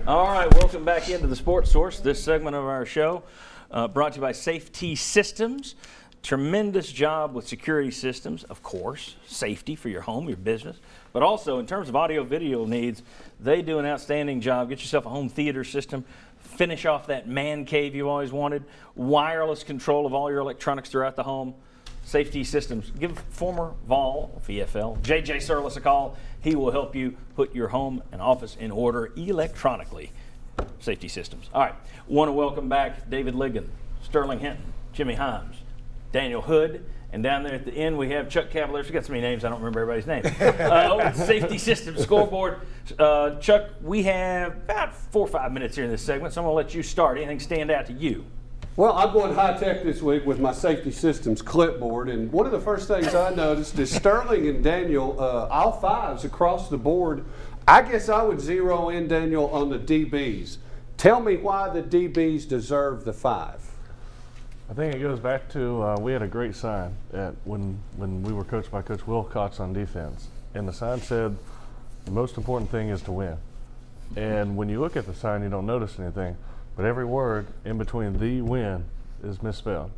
All right, welcome back into the Sports Source. This segment of our show brought to you by Safety Systems. Tremendous job with security systems, of course, safety for your home, your business, but also in terms of audio-video needs, they do an outstanding job. Get yourself a home theater system. Finish off that man cave you always wanted. Wireless control of all your electronics throughout the home. Safety Systems. Give former Vol, VFL, J.J. Surlis a call. He will help you put your home and office in order electronically. Safety Systems. All right. Want to welcome back David Ligon, Sterling Hinton, Jimmy Himes, Daniel Hood, and down there at the end we have Chuck Cavaliers. We got so many names I don't remember everybody's name. Over at the Safety Systems scoreboard. Chuck, we have about 4 or 5 minutes here in this segment, so I'm going to let you start. Anything stand out to you? Well, I'm going high-tech this week with my Safety Systems clipboard, and one of the first things I noticed is Sterling and Daniel, all fives across the board. I guess I would zero in, Daniel, on the DBs. Tell me why the DBs deserve the 5. I think it goes back to we had a great sign when we were coached by Coach Wilcox on defense, and the sign said the most important thing is to win. And when you look at the sign, you don't notice anything. But every word in between the win is misspelled.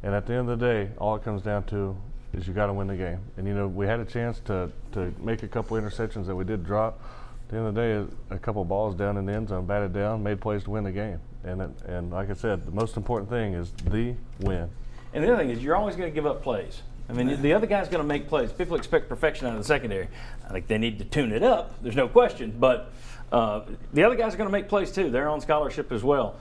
And at the end of the day, all it comes down to is you got to win the game. And, you know, we had a chance to make a couple interceptions that we did drop. At the end of the day, a couple balls down in the end zone, batted down, made plays to win the game. And like I said, the most important thing is the win. And the other thing is you're always going to give up plays. I mean, the other guy's going to make plays. People expect perfection out of the secondary. I think they need to tune it up. There's no question. But the other guys are going to make plays too. They're on scholarship as well.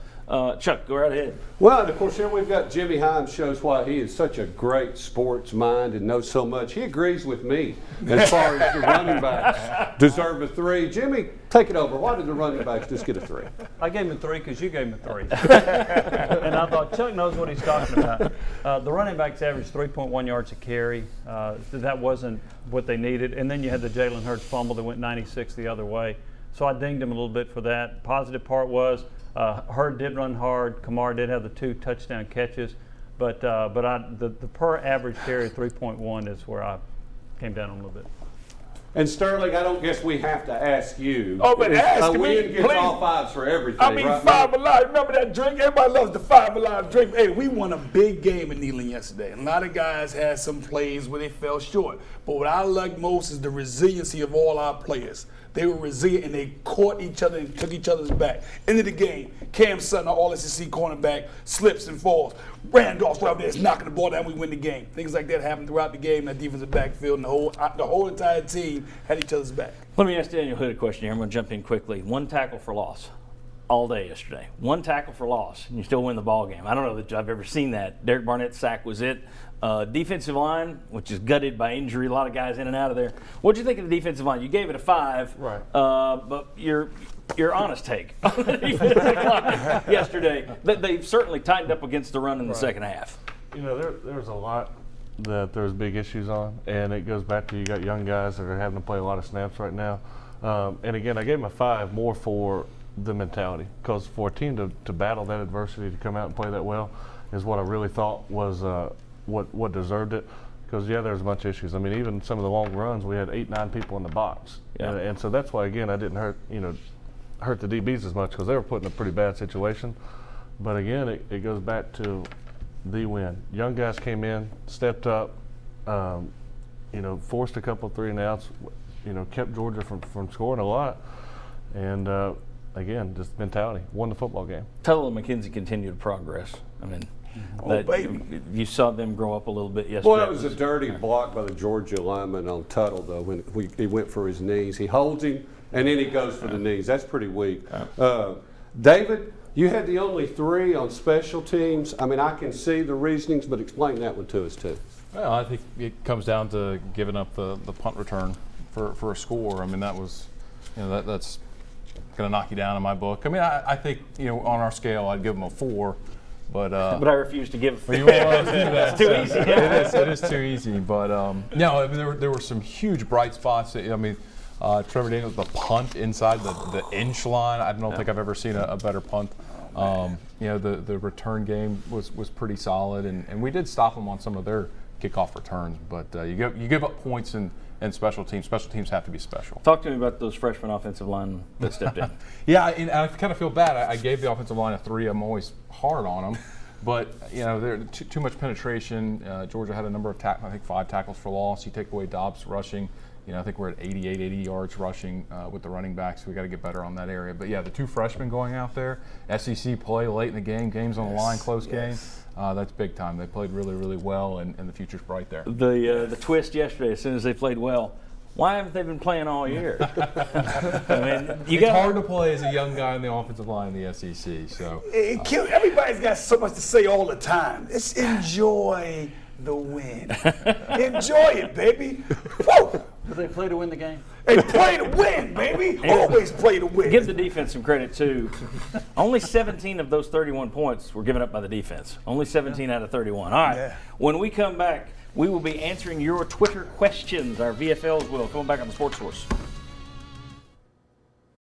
Chuck, go right ahead. Well, and of course, here we've got Jimmy Himes, shows why he is such a great sports mind and knows so much. He agrees with me as far as the running backs deserve a 3. Jimmy, take it over. Why did the running backs just get a 3? I gave him a 3 because you gave him a 3. And I thought Chuck knows what he's talking about. The running backs averaged 3.1 yards a carry. That wasn't what they needed. And then you had the Jalen Hurts fumble that went 96 the other way. So I dinged him a little bit for that. Positive part was Hurd did run hard. Kamar did have the 2 touchdown catches. But the per average carry of 3.1 is where I came down a little bit. And Sterling, I don't guess we have to ask you. Oh, but ask a me, win gets please. all 5s for everything. I mean, right? 5 Alive. Remember that drink? Everybody loves the 5 Alive drink. Hey, we won a big game in Neyland yesterday. A lot of guys had some plays where they fell short. But what I like most is the resiliency of all our players. They were resilient and they caught each other and took each other's back. End of the game, Cam Sutton, our All-SEC cornerback, slips and falls. Randolph's right there is knocking the ball down, we win the game. Things like that happened throughout the game, that defensive backfield, and the whole entire team had each other's back. Let me ask Daniel Hood a question here. I'm going to jump in quickly. 1 tackle for loss all day yesterday. 1 tackle for loss, and you still win the ball game. I don't know that I've ever seen that. Derek Barnett's sack was it. Defensive line, which is gutted by injury, a lot of guys in and out of there. What did you think of the defensive line? You gave it a 5, Right. But your honest take on the defensive line yesterday. They've certainly tightened up against the run in the second half. You know, there's a lot that there's big issues on, and it goes back to you got young guys that are having to play a lot of snaps right now. And again, I gave them a 5 more for the mentality, because for a team to battle that adversity, to come out and play that well, is what I really thought was what deserved it. Because there's a bunch of issues. I mean, even some of the long runs, we had 8-9 people in the box, and so that's why again I didn't hurt the DBs as much, because they were put in a pretty bad situation. But again, it goes back to the win. Young guys came in, stepped up, forced a couple of 3-and-outs, kept Georgia from scoring a lot, and again, just mentality, won the football game. Tuttle and McKenzie continued to progress. I mean, baby. You saw them grow up a little bit yesterday. Well, that was a dirty block by the Georgia lineman on Tuttle, though, when he went for his knees. He holds him, and then he goes for the knees. That's pretty weak. David, you had the only 3 on special teams. I mean, I can see the reasonings, but explain that one to us, too. Well, I think it comes down to giving up the punt return for a score. I mean, that was, that's going to knock you down in my book. I mean, I think, on our scale, I'd give them a 4. But I refuse to give. You won't allow us to do that. It's too easy. It is too easy. But no, I mean, there were some huge bright spots. I mean, Trevor Daniels, the punt inside the inch line. I don't think I've ever seen a better punt. The return game was pretty solid, and we did stop them on some of their kickoff returns. But you give up points in and special teams. Special teams have to be special. Talk to me about those freshman offensive linemen that stepped in. Yeah, and I kind of feel bad. I gave the offensive line a 3. I'm always hard on them. But, they're too much penetration. Georgia had a number of I think 5 tackles for loss. You take away Dobbs rushing. I think we're at 80 yards rushing with the running backs. We got to get better on that area. But, yeah, the 2 freshmen going out there, SEC play late in the game, games on the line, close game. That's big time. They played really, really well, and the future's bright there. The twist yesterday, as soon as they played well, why haven't they been playing all year? I mean, It's hard to play as a young guy in the offensive line in the SEC. So Everybody's got so much to say all the time. Let's enjoy the win. Enjoy it, baby. Woo! Did they play to win the game? Hey, play to win, baby. Always play to win. Give the defense some credit, too. Only 17 of those 31 points were given up by the defense. Only 17 out of 31. All right. Yeah. When we come back, we will be answering your Twitter questions. Our VFLs will. Coming back on the Sports Source.